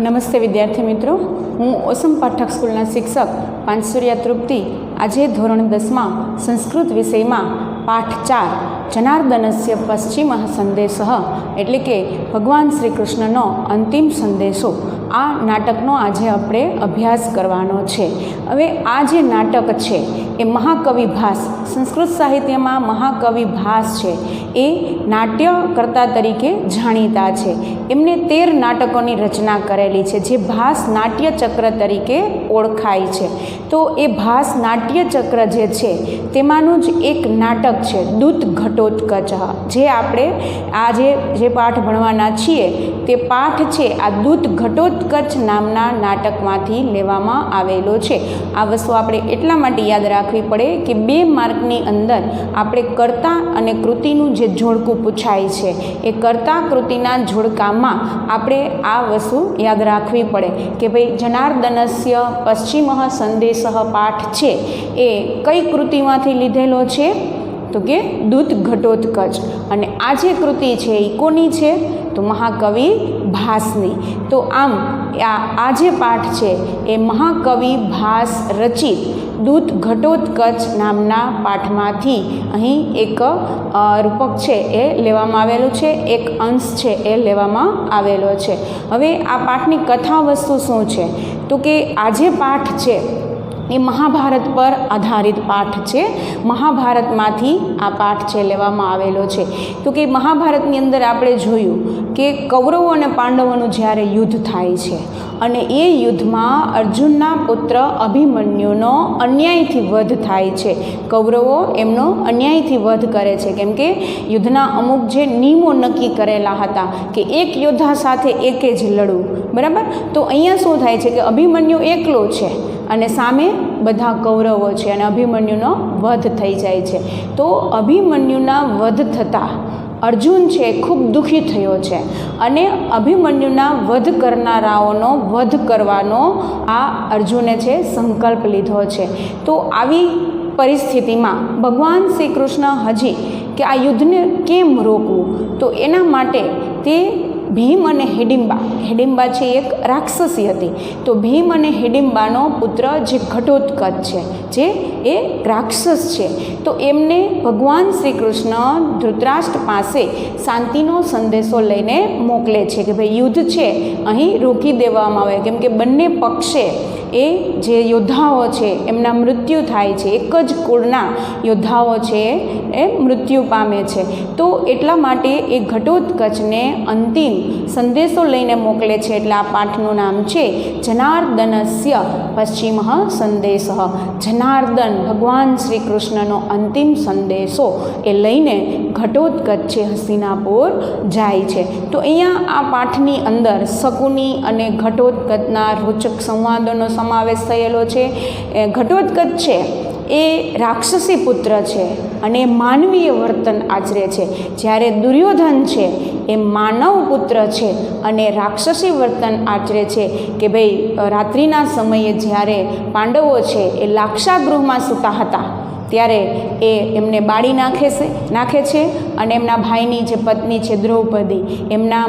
નમસ્તે વિદ્યાર્થી મિત્રો, હું ઓસમ પાઠક સ્કૂલના શિક્ષક પાંચસુરિયા તૃપ્તિ આજે ધોરણ 10માં સંસ્કૃત વિષયમાં પાઠ 4 જનાર્દનસ્ય પશ્ચિમ સંદેશ એટલે કે ભગવાન શ્રી કૃષ્ણનો અંતિમ સંદેશો આ નાટકનો આજે આપણે અભ્યાસ કરવાનો છે. હવે આ જે નાટક છે એ મહાકવિ ભાસ, સંસ્કૃત સાહિત્યમાં મહાકવિ ભાસ છે એ નાટ્યકર્તા તરીકે જાણીતા છે. એમને 13 નાટકોની રચના કરેલી છે જે ભાસ નાટ્યચક્ર તરીકે ઓળખાય છે. તો એ ભાસ નાટ્યચક્ર જે છે તેમાંનું જ એક નાટક છે દૂત ઘટોત્કચ, જે આપણે આજે જે પાઠ ભણવાના છીએ તે પાઠ છે આ દૂત ઘટોત્કચ નામના નાટકમાંથી લેવામાં આવેલો છે. આ વસ્તુ આપણે એટલા માટે યાદ રાખવી પડે કે 2 માર્કની અંદર આપણે કર્તા અને કૃતિનું જે જોડકું પૂછાય છે એ કર્તા કૃતિના જોડકામાં આપણે આ વસ્તુ યાદ રાખવી પડે કે ભાઈ જનાર્દનસ્ય પશ્ચિમ સંદેશ પાઠ છે એ કઈ કૃતિમાંથી લીધેલો છે તો કે દૂત ઘટોત્કચ. અને આ જે કૃતિ છે એ કોની છે તો મહાકવિ ભાસની. તો આમ આ જે પાઠ છે એ મહાકવિ ભાસ રચિત દૂત ઘટોત્કચ નામના પાઠમાંથી અહીં એક રૂપક છે એ લેવામાં આવેલું છે, એક અંશ છે એ લેવામાં આવેલો છે. હવે આ પાઠની કથા વસ્તુ શું છે તો કે આ જે પાઠ છે એ મહાભારત પર આધારિત પાઠ છે. મહાભારતમાંથી આ પાઠ છે લેવામાં આવેલો છે. તો કે મહાભારતની અંદર આપણે જોયું કે કૌરવો અને પાંડવોનું જ્યારે યુદ્ધ થાય છે અને એ યુદ્ધમાં અર્જુનના પુત્ર અભિમન્યુનો અન્યાયથી વધ થાય છે. કૌરવો એમનો અન્યાયથી વધ કરે છે કેમ કે યુદ્ધના અમુક જે નિયમો નક્કી કરેલા હતા કે એક યોદ્ધા સાથે એકે જ લડવું, બરાબર. તો અહીંયા શું થાય છે કે અભિમન્યુ એકલો છે અને સામે બધા કૌરવો છે અને અભિમન્યુનો વધ થઈ જાય છે. તો અભિમન્યુના વધ થતાં અર્જુન છે ખૂબ દુઃખી થયો છે અને અભિમન્યુના વધ કરનારાઓનો વધ કરવાનો આ અર્જુને છે સંકલ્પ લીધો છે. તો આવી પરિસ્થિતિમાં ભગવાન શ્રી કૃષ્ણ હજી કે આ યુદ્ધને કેમ રોકવું, તો એના માટે તે ભીમ અને હિડિંબા છે એક રાક્ષસી હતી. તો ભીમ અને હિડિંબાનો પુત્ર જે ઘટોત્કચ છે જે એ રાક્ષસ છે, તો એમને ભગવાન શ્રી કૃષ્ણ ધૃતરાષ્ટ્ર પાસે શાંતિનો સંદેશો લઈને મોકલે છે કે ભાઈ યુદ્ધ છે અહીં રોકી દેવામાં આવે કેમ કે બંને પક્ષે એ જે યોદ્ધાઓ છે એમના મૃત્યુ થાય છે, એક જ કુળના યોદ્ધાઓ છે એ મૃત્યુ પામે છે. તો એટલા માટે એ ઘટોત્કચને અંતિમ સંદેશો લઈને મોકલે છે. એટલે આ પાઠનું નામ છે જનાર્દનસ્ય પશ્ચિમ સંદેશ. જનાર્દન ભગવાન શ્રી કૃષ્ણનો અંતિમ સંદેશો એ લઈને ઘટોત્કચ છે હસ્તિનાપુર જાય છે. તો અહીંયા આ પાઠની અંદર શકુની અને ઘટોત્કચના રોચક સંવાદોનો સમાવેશ થયેલો છે. ઘટોત્કચ છે એ રાક્ષસી પુત્ર છે અને માનવીય વર્તન આચરે છે, જ્યારે દુર્યોધન છે એ માનવ પુત્ર છે અને રાક્ષસી વર્તન આચરે છે. કે ભાઈ રાત્રિના સમયે જ્યારે પાંડવો છે એ લાક્ષાગૃહમાં સૂતા હતા ત્યારે એ એમને બાળી નાખે છે અને એમના ભાઈની જે પત્ની છે દ્રૌપદી એમના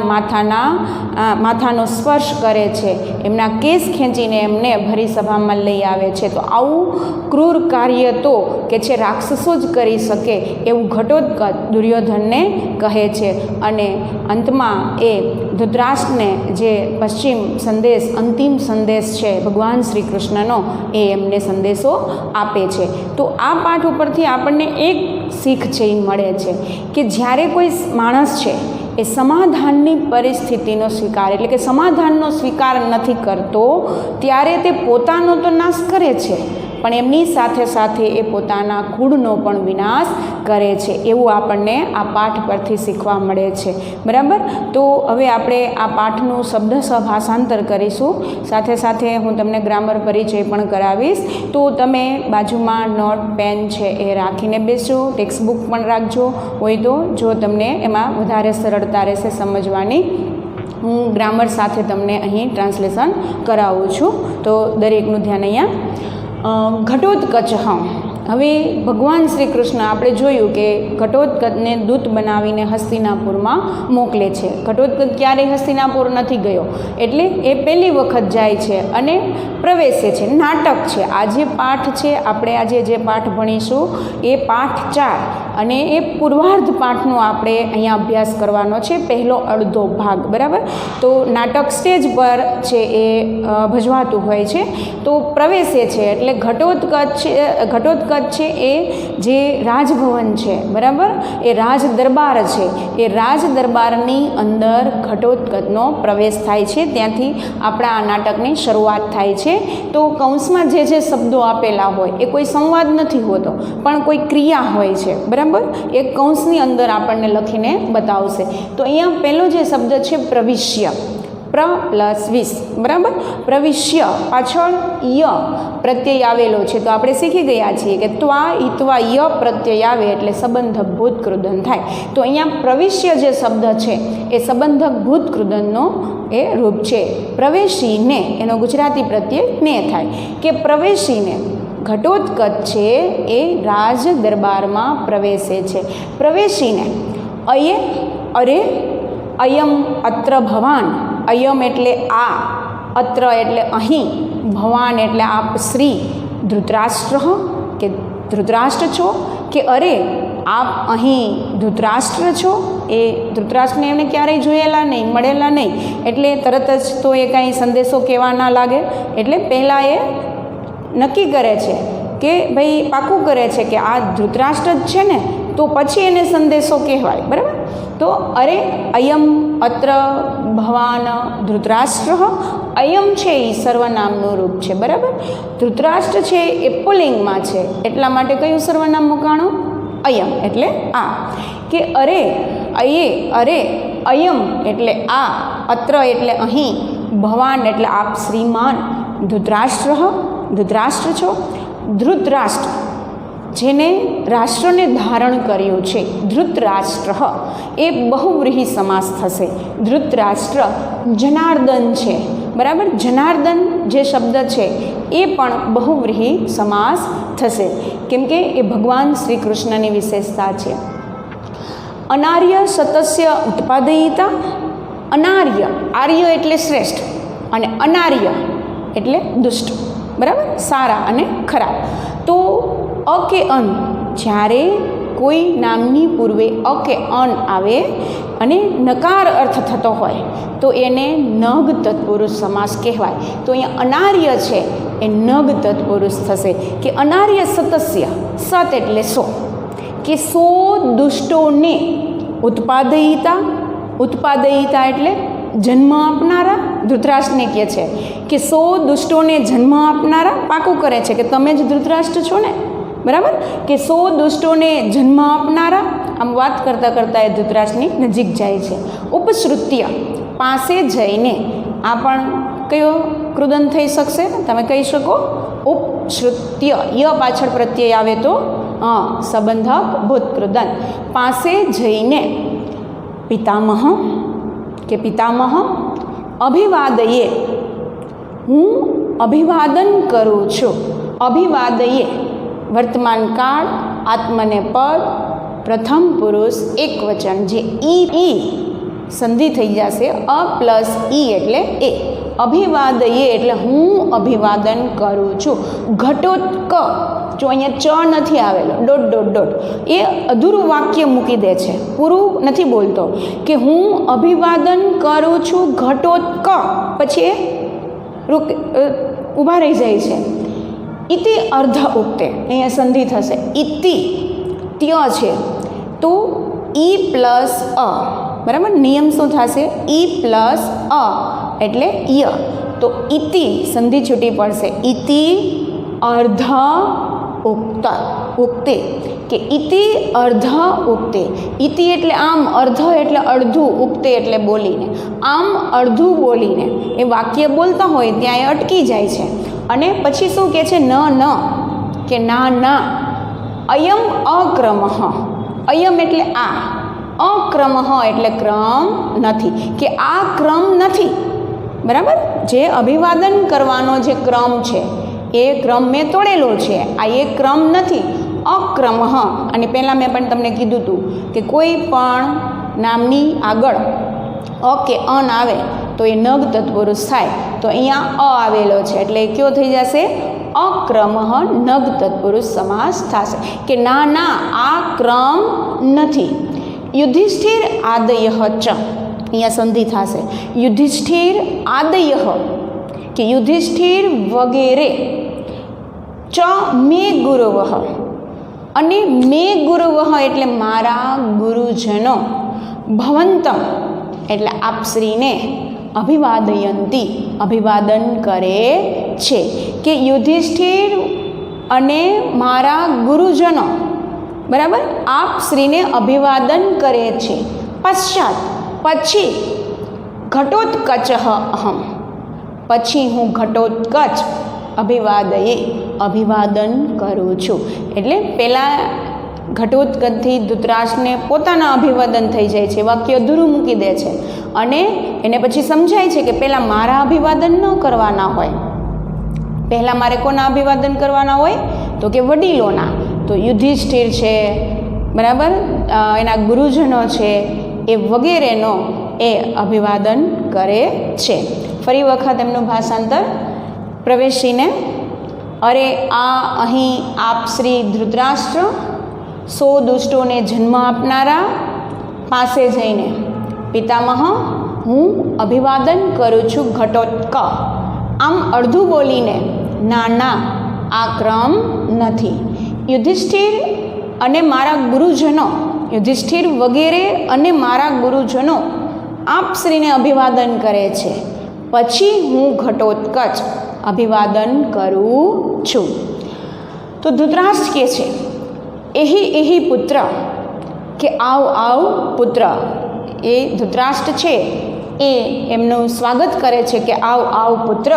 માથાનો સ્પર્શ કરે છે, એમના કેસ ખેંચીને એમને ભરી સભામાં લઈ આવે છે. તો આવું ક્રૂર કાર્ય તો કે છે રાક્ષસો જ કરી શકે એવું ઘટોત્કચ દુર્યોધનને કહે છે. અને અંતમાં એ ધૃતરાષ્ટ્રને જે પશ્ચિમ સંદેશ અંતિમ સંદેશ છે ભગવાન શ્રી કૃષ્ણનો એ એમને સંદેશો આપે છે. તો આ પાઠ ઉપરથી આપણને એક શીખ છે એ મળે છે કે જ્યારે કોઈ માણસ છે એ સમાધાનની પરિસ્થિતિનો સ્વીકાર એટલે કે સમાધાનનો સ્વીકાર નથી કરતો ત્યારે તે પોતાનો તો નાશ કરે છે પણ એમની સાથે સાથે એ પોતાના કુળનો પણ વિનાશ કરે છે. એવું આપણને આ પાઠ પરથી શીખવા મળે છે, બરાબર. તો હવે આપણે આ પાઠનું શબ્દશઃ ભાષાંતર કરીશું. સાથે સાથે હું તમને ગ્રામર પરિચય પણ કરાવીશ. તો તમે બાજુમાં નોટ પેન છે એ રાખીને બેસજો, ટેક્સ્ટ બુક પણ રાખજો હોય તો, જો તમને એમાં વધારે સરળતા રહેશે સમજવાની. હું ગ્રામર સાથે તમને અહીં ટ્રાન્સલેશન કરાવું છું, તો દરેકનું ધ્યાન અહીંયા. ઘટોત્કચ હવે ભગવાન શ્રી કૃષ્ણ આપણે જોયું કે ઘટોત્કચને દૂત બનાવીને હસ્તિનાપુરમાં મોકલે છે. ઘટોત્કચ ક્યારેય હસ્તિનાપુર નથી ગયો, એટલે એ પહેલી વખત જાય છે અને પ્રવેશે છે. નાટક છે આ જે પાઠ છે, આપણે આજે જે પાઠ ભણીશું એ પાઠ 4 અને એ પૂર્વાર્ધ પાઠનો આપણે અહીંયા અભ્યાસ કરવાનો છે, પહેલો અડધો ભાગ. બરાબર, તો નાટક સ્ટેજ પર છે એ ભજવાતું હોય છે. તો પ્રવેશે છે એટલે ઘટોત્કચ છે એ જે રાજભવન છે, બરાબર, એ રાજ દરબાર છે, એ રાજ દરબારની અંદર ઘટોત્કચનો પ્રવેશ થાય છે. ત્યાંથી આપણા આ નાટકની શરૂઆત થાય છે. તો કૌંસમાં જે જે શબ્દો આપેલા હોય એ કોઈ સંવાદ નથી હોતો, પણ કોઈ ક્રિયા હોય છે, બરાબર, એ કૌંસની અંદર આપણને લખીને બતાવશે. તો અહીંયા પહેલો જે શબ્દ છે પ્રવિશ્ય, પ્ર પ્લસ વિસ, બરાબર, પ્રવિશ્ય પાછળ ય પ્રત્યય આવેલો છે. તો આપણે શીખી ગયા છીએ કે ત્વા ઈત્વા ય પ્રત્યય આવે એટલે સંબંધક ભૂતકૃદન થાય. તો અહીંયા પ્રવિશ્ય જે શબ્દ છે એ સંબંધક ભૂતકૃદનનો એ રૂપ છે. પ્રવેશીને એનો ગુજરાતી પ્રત્યય ને થાય કે પ્રવેશીને ઘટોત્કચ છે એ રાજ દરબારમાં પ્રવેશે છે. પ્રવેશીને અયે અરે અયમ અત્ર ભવાન, અયમ એટલે આ, અત્ર એટલે અહીં, ભવાન એટલે આપ શ્રી ધૃતરાષ્ટ્ર કે ધૃતરાષ્ટ્ર છો, કે અરે આપ અહીં ધૃતરાષ્ટ્ર છો. એ ધૃતરાષ્ટ્રને એમને ક્યારેય જોયેલા નહીં, મળેલા નહીં, એટલે તરત જ તો એ કાંઈ સંદેશો કહેવા ના લાગે. એટલે પહેલાં એ નક્કી કરે છે કે ભાઈ પાકું કરે છે કે આ ધૃતરાષ્ટ્ર જ છે ને, તો પછી એને સંદેશો કહેવાય. બરાબર, તો અરે અયમ અત્ર ભવાન ધૃતરાષ્ટ્ર, અયમ છે એ સર્વનામનું રૂપ છે. બરાબર, ધૃતરાષ્ટ્ર છે એ પુલ્લિંગમાં છે, એટલા માટે કયું સર્વનામ મુકાણું? અયમ એટલે આ. કે અરે અયે અરે અયમ એટલે આ, અત્ર એટલે અહીં, ભવાન એટલે આપ શ્રીમાન, ધૃતરાષ્ટ્ર છો. ધૃતરાષ્ટ્ર જેને રાષ્ટ્રને ધારણ કર્યું છે, ધૃતરાષ્ટ્ર એ બહુવ્રીહી સમાસ થશે. ધૃતરાષ્ટ્ર જનાર્દન છે, બરાબર, જનાર્દન જે શબ્દ છે એ પણ બહુવ્રીહી સમાસ થશે, કેમ કે એ ભગવાન શ્રી કૃષ્ણની વિશેષતા છે. અનાર્ય સતસ્ય ઉત્પાદયિતા, અનાર્ય, આર્ય એટલે શ્રેષ્ઠ અને અનાર્ય એટલે દુષ્ટ, બરાબર, સારા અને ખરાબ. તો અ કે અન, જ્યારે કોઈ નામની પૂર્વે અ કે અન આવે અને નકાર અર્થ થતો હોય તો એને નગ તત્પુરુષ સમાસ કહેવાય. તો અહીંયા અનાર્ય છે એ નગ તત્પુરુષ થશે. કે અનાર્ય સતસ્ય, સત એટલે સો, કે સો દુષ્ટોને ઉત્પાદયિતા, ઉત્પાદયિતા એટલે જન્મ આપનારા. ધૃતરાષ્ટ્રને કહે છે કે સો દુષ્ટોને જન્મ આપનારા, પાકું કરે છે કે તમે જ ધૃતરાષ્ટ્ર છો ને, બરાબર, કે સો દુષ્ટોને જન્મ આપનારા. આમ વાત કરતાં કરતાં એ ધૃતરાષ્ટ્રની નજીક જાય છે. ઉપશ્રુત્ય પાસે જઈને, આ પણ કયો કૃદન થઈ શકશે? તમે કહી શકો ઉપશ્રુત્ય, ય પાછળ પ્રત્યય આવે તો સંબંધક ભૂતકૃદન. પાસે જઈને પિતામહ કે પિતામહ, અભિવાદયે હું અભિવાદન કરું છું. અભિવાદયે વર્તમાન કાળ, આત્મને પદ, પ્રથમ પુરુષ એક વચન, જે ઈ સંધિ થઈ જશે, અ પ્લસ ઈ એટલે એ. અભિવાદયે એટલે હું અભિવાદન કરું છું. ઘટોત્ક, જો અહીંયા ચ નથી આવેલો, ડોટ ડોટ ડોટ, એ અધૂરું વાક્ય મૂકી દે છે, પૂરું નથી બોલતો કે હું અભિવાદન કરું છું ઘટોત્ક, પછી ઊભા રહી જાય છે. ઇતિ અર્ધ ઉક્તે, અહીંયા સંધિ થશે, ઇતિ ત્ય છે તો ઈ પ્લસ અ, બરાબર, નિયમ શું થશે? ઈ પ્લસ અ એટલે ય, તો ઇતિ સંધિ છૂટી પડશે. ઇતિ અર્ધ ઉક્તે, કે ઇતિ અર્ધ ઉક્તે. ઇતિ એટલે આમ, અર્ધ એટલે અડધું, ઉક્તે એટલે બોલીને. આમ અડધું બોલીને એ વાક્ય બોલતા હોય ત્યાં એ અટકી જાય છે અને પછી શું કહે છે? ન કે ના. અયમ અક્રમઃ, અયમ એટલે આ, અક્રમઃ એટલે ક્રમ નથી, કે આ ક્રમ નથી, બરાબર. જે અભિવાદન કરવાનો જે ક્રમ છે એ ક્રમ મેં તોડેલો છે, આ એ ક્રમ નથી, અક્રમ. અને પહેલાં મેં પણ તમને કીધું હતું કે કોઈ પણ નામની આગળ અ કે અન આવે તો એ નગ તત્પુરુષ થાય. તો અહીંયા અ આવેલો છે એટલે એ કયો થઈ જશે? અક્રમ નગ તત્પુરુષ સમાસ થશે કે ના ના આ ક્રમ નથી. યુધિષ્ઠિર આદય ચ, અહીંયા સંધિ થશે. યુધિષ્ઠિર આદય કે યુધિષ્ઠિર વગેરે, ચ મે ગુરુવઃ અને મે ગુરુવઃ એટલે મારા ગુરુજનો, ભવંતમ એટલે આપશ્રીને, અભિવાદયંતી અભિવાદન કરે છે. કે યુધિષ્ઠિર અને મારા ગુરુજનો બરાબર આપશ્રીને અભિવાદન કરે છે. પશ્ચાત પછી, ઘટોત્કચ અહમ પછી હું ઘટોત્કચ અભિવાદયે અભિવાદન કરું છું. એટલે પહેલાં ઘટોત્કચથી ધૃતરાષ્ટ્રને પોતાના અભિવાદન થઈ જાય છે, વાક્ય અધૂરું મૂકી દે છે અને એને પછી સમજાય છે કે પહેલાં મારા અભિવાદન ન કરવાના હોય. પહેલાં મારે કોના અભિવાદન કરવાના હોય? તો કે વડીલોના. તો યુધિષ્ઠિર છે બરાબર, એના ગુરુજનો છે એ વગેરેનો એ અભિવાદન કરે છે. ફરી વખત એમનું ભાષાંતર પ્રવેશીને, અરે આ અહીં આપ શ્રી ધૃતરાષ્ટ્ર 100 દુષ્ટોને જન્મ આપનારા પાસે જઈને પિતામહ હું અભિવાદન કરું છું ઘટોત્ક. આમ અડધું બોલીને ના ના આ ક્રમ નથી. યુધિષ્ઠિર અને મારા ગુરુજનો, યુધિષ્ઠિર વગેરે અને મારા ગુરુજનો આપ શ્રીને અભિવાદન કરે છે, પછી હું ઘટોત્કચ અભિવાદન કરું છું. તો ધૃતરાષ્ટ્ર કહે છે એહી એહી પુત્ર, કે આવ આવ પુત્ર. એ ધૃતરાષ્ટ્ર છે એ એમનું સ્વાગત કરે છે કે આવ આવ પુત્ર.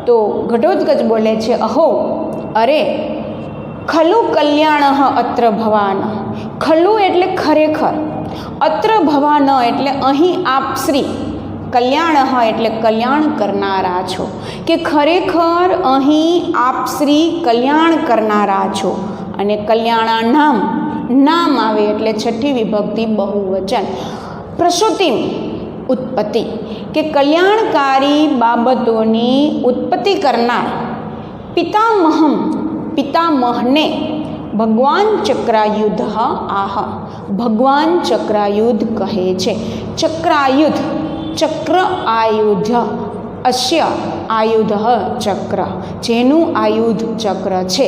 તો ઘટોત્કચ બોલે છે અહો અરે, ખલુ કલ્યાણ અત્ર ભવાન. ખલુ એટલે ખરેખર, અત્ર ભવાન એટલે અહીં આપ શ્રી, કલ્યાણ એટલે કલ્યાણ કરનારા છો, કે ખરેખર અહીં આપ શ્રી કલ્યાણ કરનારા છો. અને કલ્યાણા નામ, નામ આવે એટલે છઠ્ઠી વિભક્તિ બહુવચન. પ્રસૂતિમ ઉત્પત્તિ, કે કલ્યાણકારી બાબતોની ઉત્પત્તિ કરનાર. પિતામહમ પિતામહને ભગવાન ચક્રાયુધ આહ, ભગવાન ચક્રાયુધ કહે છે. ચક્રાયુધ, ચક્ર આયુધ, અસ્ય આયુધ ચક્ર, જેનું આયુધ ચક્ર છે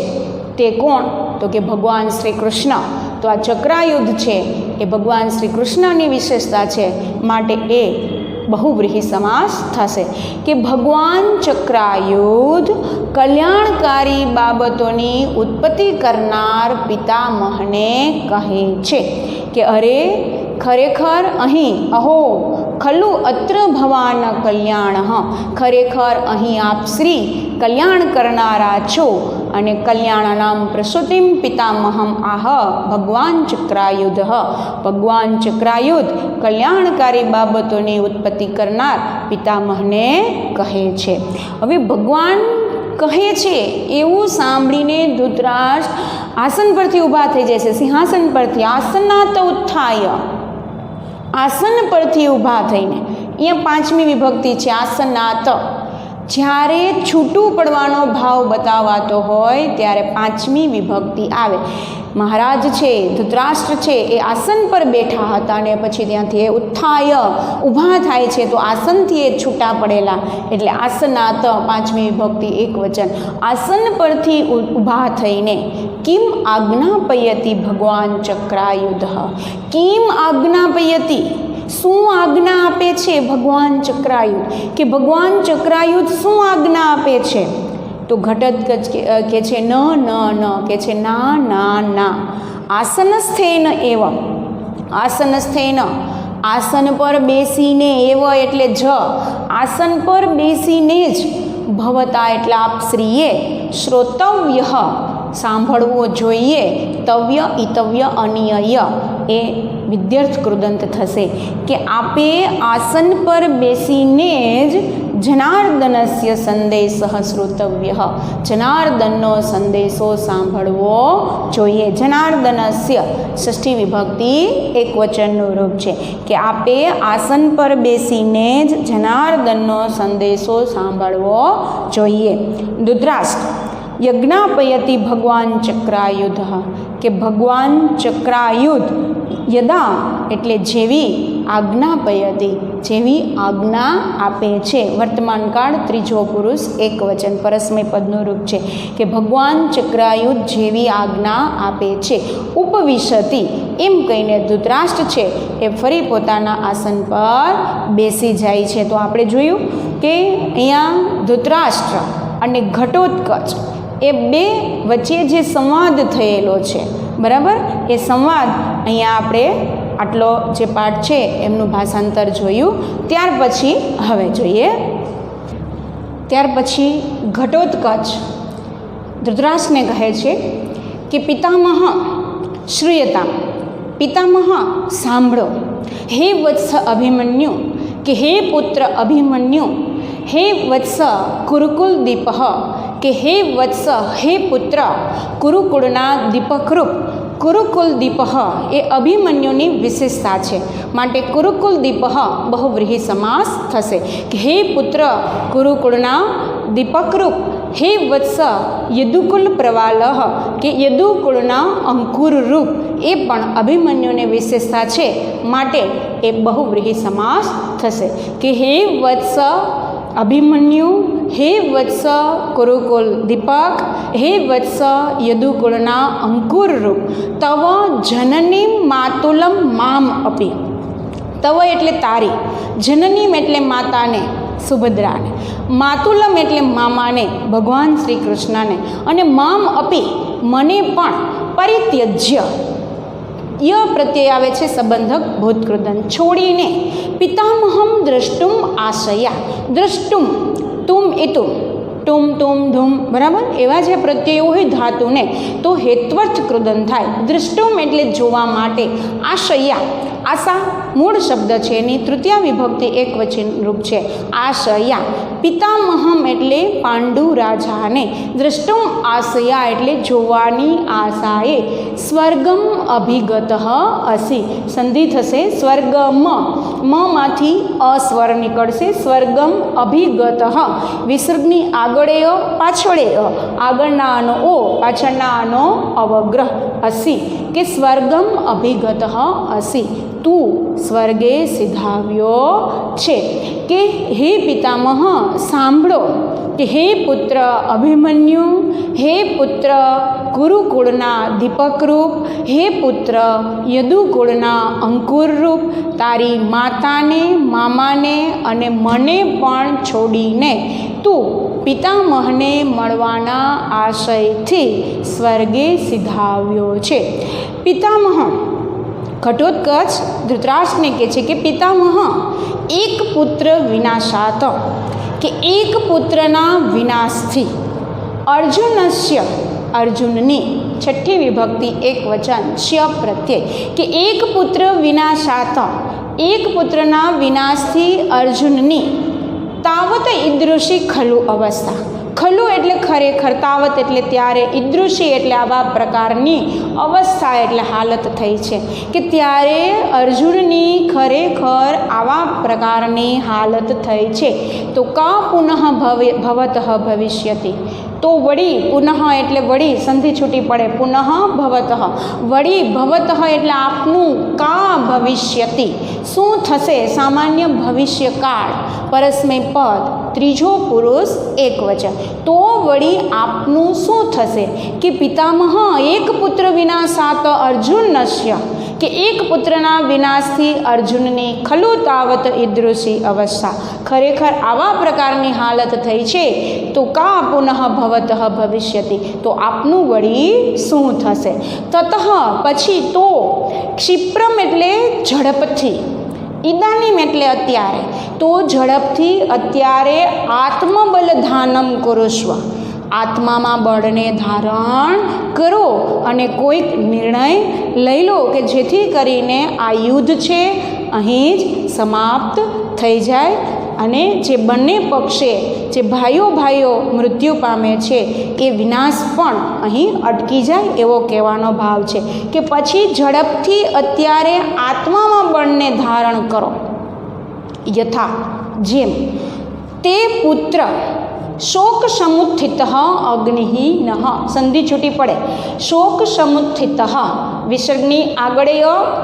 તે કોણ? તો કે ભગવાન શ્રી કૃષ્ણ. તો આ ચક્રાયુધ છે એ ભગવાન શ્રી કૃષ્ણની વિશેષતા છે, માટે એ બહુવ્રીહી સમાસ થશે કે ભગવાન ચક્રાયુધ કલ્યાણકારી બાબતોની ઉત્પત્તિ કરનાર પિતામહને કહે છે કે અરે ખરેખર અહીં, અહો ખલુ અત્ર ભવાન કલ્યાણ, ખરેખર અહીં આપ શ્રી કલ્યાણ કરનારા છો. અને કલ્યાણ નામ પ્રસૂતિમ પિતામહમ આહ ભગવાન ચક્રાયુધ, ભગવાન ચક્રાયુધ કલ્યાણકારી બાબતોની ઉત્પત્તિ કરનાર પિતામહને કહે છે. હવે ભગવાન કહે છે એવું સાંભળીને ધૃતરાષ્ટ્ર આસન પરથી ઊભા થઈ જાય છે, સિંહાસન પરથી. આસનાત ઉત્થાય, આસન પરથી ઊભા થઈને. અહીંયા પાંચમી વિભક્તિ છે આસનાત. જ્યારે છૂટું પડવાનો ભાવ બતાવાતો હોય ત્યારે પાંચમી વિભક્તિ આવે. મહારાજ છે, ધૃતરાષ્ટ્ર છે એ આસન પર બેઠા હતા અને પછી ત્યાંથી એ ઉત્થાય ઊભા થાય છે, તો આસનથી એ છૂટા પડેલા એટલે આસનાત પાંચમી વિભક્તિ એક વચન. આસન પરથી ઊભા થઈને કિમ આજ્ઞાપયતિ ભગવાન ચક્રાયુધ, કિમ આજ્ઞાપયતિ, શું આજ્ઞા આપે છે ભગવાન ચક્રાયુધ, કે ભગવાન ચક્રાયુધ શું આજ્ઞા આપે છે? તો ઘટોત્કચ કે છે ન ન ન, કે છે ના ના ના. આસનસ્થેન એવ, આસનસ્થેન આસન પર બેસીને, એવ એટલે જ, આસન પર બેસીને જ, ભવતા એટલે આપ શ્રીએ, શ્રોતવ્ય સાંભળવો જોઈએ, તવ્ય ઇતવ્ય અનિયય એ વિદ્યર્થ કૃદંત થશે કે આપે આસન પર બેસીને જ જનાર્દનસ્ય સંદેશઃ શ્રોતવ્યઃ, જનાર્દનનો સંદેશો સાંભળવો જોઈએ. જનાર્દનસ્ય ષષ્ઠી વિભક્તિ એકવચનનું રૂપ છે કે આપે આસન પર બેસીને જ જનાર્દનનો સંદેશો સાંભળવો જોઈએ. ધૃતરાષ્ટ્ર યજ્ઞાપયતિ ભગવાન ચક્રાયુધ, કે ભગવાન ચક્રાયુધ યદા એટલે જેવી આજ્ઞાપયતિ જેવી આજ્ઞા આપે છે. વર્તમાન કાળ ત્રીજો પુરુષ એકવચન પરસ્મય પદનું રૂપ છે કે ભગવાન ચક્રાયુધ જેવી આજ્ઞા આપે છે. ઉપવિશતિ એમ કહીને ધૃતરાષ્ટ્ર છે એ ફરી પોતાના આસન પર બેસી જાય છે. તો આપણે જોયું કે અહીંયા ધૃતરાષ્ટ્ર અને ઘટોત્કચ એ બે વચ્ચે જે સંવાદ થયેલો છે, બરાબર, એ સંવાદ અહીંયા આપણે આટલો જે પાઠ છે એમનું ભાષાંતર જોયું. ત્યાર પછી હવે જોઈએ, ત્યાર પછી ઘટોત્કચ ધૃતરાષ્ટ્રને કહે છે કે પિતામહ શ્રૂયતા, પિતામહ સાંભળો, હે વત્સ અભિમન્યુ, કે હે પુત્ર અભિમન્યુ, હે વત્સ કુરુકુલ દીપઃ, કે હે વત્સ હે પુત્ર કુરુકુળના દીપકરૂપ. કુરુકુલ દીપઃ એ અભિમન્યુની વિશેષતા છે, માટે કુરુકુલ દીપઃ બહુવ્રીહી સમાસ થશે કે હે પુત્ર કુરુકુળના દીપકરૂપ, હે વત્સ યદુકુલ પ્રવાલહ, કે યદુકુળના અંકુર રૂપ એ પણ અભિમન્યુની વિશેષતા છે, માટે એ બહુવ્રીહી સમાસ થશે કે હે વત્સ અભિમન્યુ, હે વત્સ કુરુકુલ દીપક, હે વત્સ યદુકુળના અંકુર રૂપ, તવ જનની માતુલમ મામ અપી. તવ એટલે તારી, જનનીમ એટલે માતાને સુભદ્રાને, માતુલમ એટલે મામાને ભગવાન શ્રી કૃષ્ણને, અને મામ અપી મને પણ પરિત્યજ્ય, ય પ્રત્યય આવે છે સંબંધક ભૂતકૃદન, છોડીને, પિતામહમ દ્રષ્ટુમ આશયા, દ્રષ્ટુમ તુમ એ તુમ, ટુમ તુમ ધૂમ, બરાબર, એવા જે પ્રત્યયો હોય ધાતુને તો હેત્વર્થ કૃદન થાય. દ્રષ્ટુમ એટલે જોવા માટે, આશયા આશા મૂળ શબ્દ છે, એની તૃતીય વિભક્તિ એકવચન રૂપ છે આશયા. પિતામહમ એટલે પાંડુ રાજાને, દ્રષ્ટુમ આશયા એટલે જોવાની આશાએ, સ્વર્ગમ અભિગત અસી, સંધિ થશે સ્વર્ગમ, માંથી અસ્વર નીકળશે, સ્વર્ગમ અભિગત, વિસર્ગની આગળ અ પાછળ અ, આગળના આનો ઓ પાછળના આનો અવગ્રહ, અસી કે સ્વર્ગમ અભિગત અસી, તું સ્વર્ગે સિધાવ્યો છે. કે હે પિતામહ સાંભળો, કે હે પુત્ર અભિમન્યુ, હે પુત્ર કુરુકુળના દીપકરૂપ, હે પુત્ર યદુકુળના અંકુરરૂપ, તારી માતાને મામાને અને મને પણ છોડીને તું પિતામહને મળવાના આશયથી સ્વર્ગે સિધાવ્યો છે. પિતામહ ઘટોત્કચ ધૃતરાષ્ટ્રને કહે છે કે પિતામહ એક પુત્ર વિનાશાત, કે એક પુત્રના વિનાશથી, અર્જુનસ્ય અર્જુનની છઠ્ઠી વિભક્તિ એક વચન શ્ય પ્રત્યય, કે એક પુત્ર વિનાશાત એક પુત્રના વિનાશથી અર્જુનની, તાવત ઈદૃશી ખલુ અવસ્થા, ખલુ એટલે ખરેખર, તાવત એટલે ત્યારે, ઈદૃશી એટલે આવા પ્રકારની, અવસ્થા એટલે હાલત થઈ છે, કે ત્યારે અર્જુનની ખરેખર આવા પ્રકારની હાલત થઈ છે. તો કા પુનઃ ભવતઃ ભવિષ્યતિ, તો વળી પુનઃ એટલે વળી, સંધિ છૂટી પડે, પુનઃ ભવતઃ વળી, ભવતઃ એટલે આપનું, કા ભવિષ્યતિ શું થશે, સામાન્ય ભવિષ્યકાળ, પરસ્મય પદ ત્રીજો પુરુષ એકવચન, તો વળી આપનું શું થશે, કે પિતામહ એક પુત્ર વિનાશાત અર્જુનસ્ય, કે એક પુત્રના વિનાશથી અર્જુનની ખલુ તાવત ઈદૃશી અવસ્થા, ખરેખર આવા પ્રકારની હાલત થઈ છે. તો કા પુનઃ ભવતઃ ભવિષ્યતિ, તો આપનું વળી શું થશે. તતઃ પછી, તો ક્ષિપ્રમ એટલે ઝડપથી, ઇદાનીમ એટલે અત્યારે, તો ઝડપથી અત્યારે આત્મબલ ધાનમ કુરુષ્વ, આત્મામાં બળને ધારણ કરો અને કોઈક નિર્ણય લઈ લો કે જેથી કરીને આ યુદ્ધ છે અહીં જ સમાપ્ત થઈ જાય અને જે બંને પક્ષે જે ભાઈઓ મૃત્યુ પામે છે એ વિનાશ પણ અહીં અટકી જાય એવો કહેવાનો ભાવ છે કે પછી ઝડપથી અત્યારે આત્મામાં બળને ધારણ કરો, યથા જેમ તે પુત્ર શોક સમુત્થિત અગ્નિ નઃ, સંધિ છૂટી પડે, શોક સમુત્થિત વિસર્ગની આગળ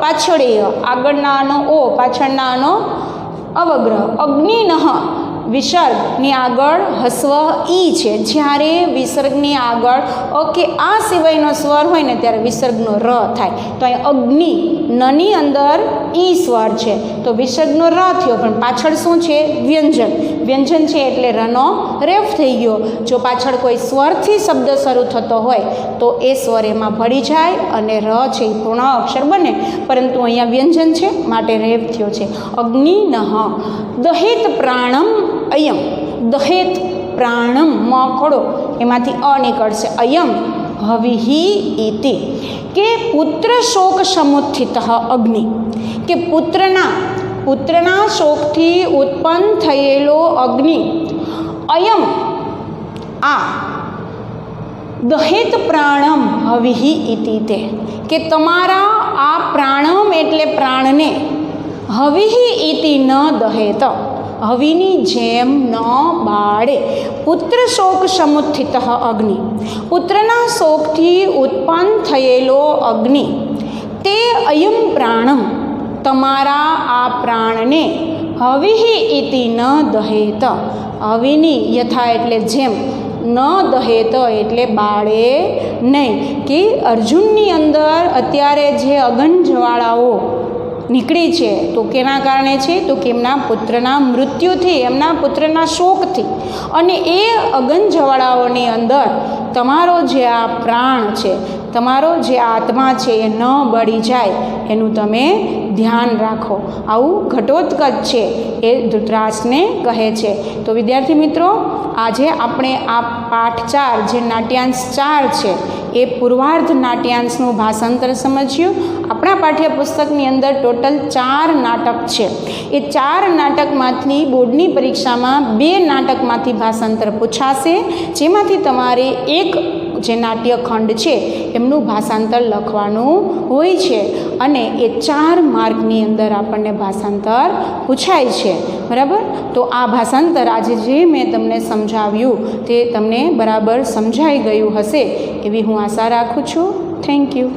પાછળ આગળનાનો ઓ પાછળનાનો અવગ્રહ, અગ્નિ નઃ વિસર્ગની આગળ હસ્વ ઈ છે, જ્યારે વિસર્ગની આગળ કે આ સિવાયનો સ્વર હોય ને ત્યારે વિસર્ગનો ર થાય. તો અહીં અગ્નિ નની અંદર ઈ સ્વર છે તો વિસર્ગનો ર થયો, પણ પાછળ શું છે? વ્યંજન છે એટલે રનો રેફ થઈ ગયો. જો પાછળ કોઈ સ્વરથી શબ્દ શરૂ થતો હોય તો એ સ્વર એમાં ભળી જાય અને ર છે એ પૂર્ણ અક્ષર બને, પરંતુ અહીંયા વ્યંજન છે માટે રેફ થયો છે. અગ્નિ નઃ દહેત પ્રાણમ અયમ, દહેત પ્રાણમ મોખડો એમાંથી અ નીકળશે, અયમ હવિહી ઇતિ, કે પુત્ર શોક સમુત્થિત અગ્નિ, કે પુત્રના શોકથી ઉત્પન્ન થયેલો અગ્નિ, અયમ આ દહેત પ્રાણમ હવિહી ઇતિ તે, કે તમારા આ પ્રાણમ એટલે પ્રાણને, હવિહી ઇતિ ન દહેત હવીની જેમ ન બાળે, પુત્ર શોક સમુત્થિત અગ્નિ, પુત્રના શોકથી ઉત્પન્ન થયેલો અગ્નિ, તે અયમ પ્રાણમ તમારા આ પ્રાણને, હવિહી ઇતિ ન દહેત હવીની યથા એટલે જેમ, ન દહેત એટલે બાળે નહીં. કે અર્જુનની અંદર અત્યારે જે અગન જ્વાળાઓ નીકળી છે તો કેના કારણે છે? તો કે એમના પુત્રના મૃત્યુથી, એમના પુત્રના શોકથી, અને એ અગન જ્વાળાઓની અંદર તમારો જે આ પ્રાણ છે, તમારો જે આત્મા છે એ ન બળી જાય એનું તમે ધ્યાન રાખો. આવું ઘટોત્કચ છે એ ધૃતરાષ્ટ્રને કહે છે. તો વિદ્યાર્થી મિત્રો, આજે આપણે આ પાઠ 4 જે નાટ્યાંશ 4 છે એ પૂર્વાર્ધ નાટ્યાંશનું ભાષાંતર સમજ્યું. આપણા પાઠ્યપુસ્તકની અંદર ટોટલ 4 નાટક છે. એ 4 નાટકમાંથી બોર્ડની પરીક્ષામાં 2 નાટકમાંથી ભાષાંતર પૂછાશે, જેમાંથી તમારે એક જે નાટ્યખંડ છે એમનું ભાષાંતર લખવાનું હોય છે, અને એ 4 માર્કની અંદર આપણને ભાષાંતર પૂછાય છે. બરાબર? તો આ ભાષાંતર આજે જે મેં તમને સમજાવ્યું તે તમને બરાબર સમજાઈ ગયું હશે એવી હું આશા રાખું છું. Thank you.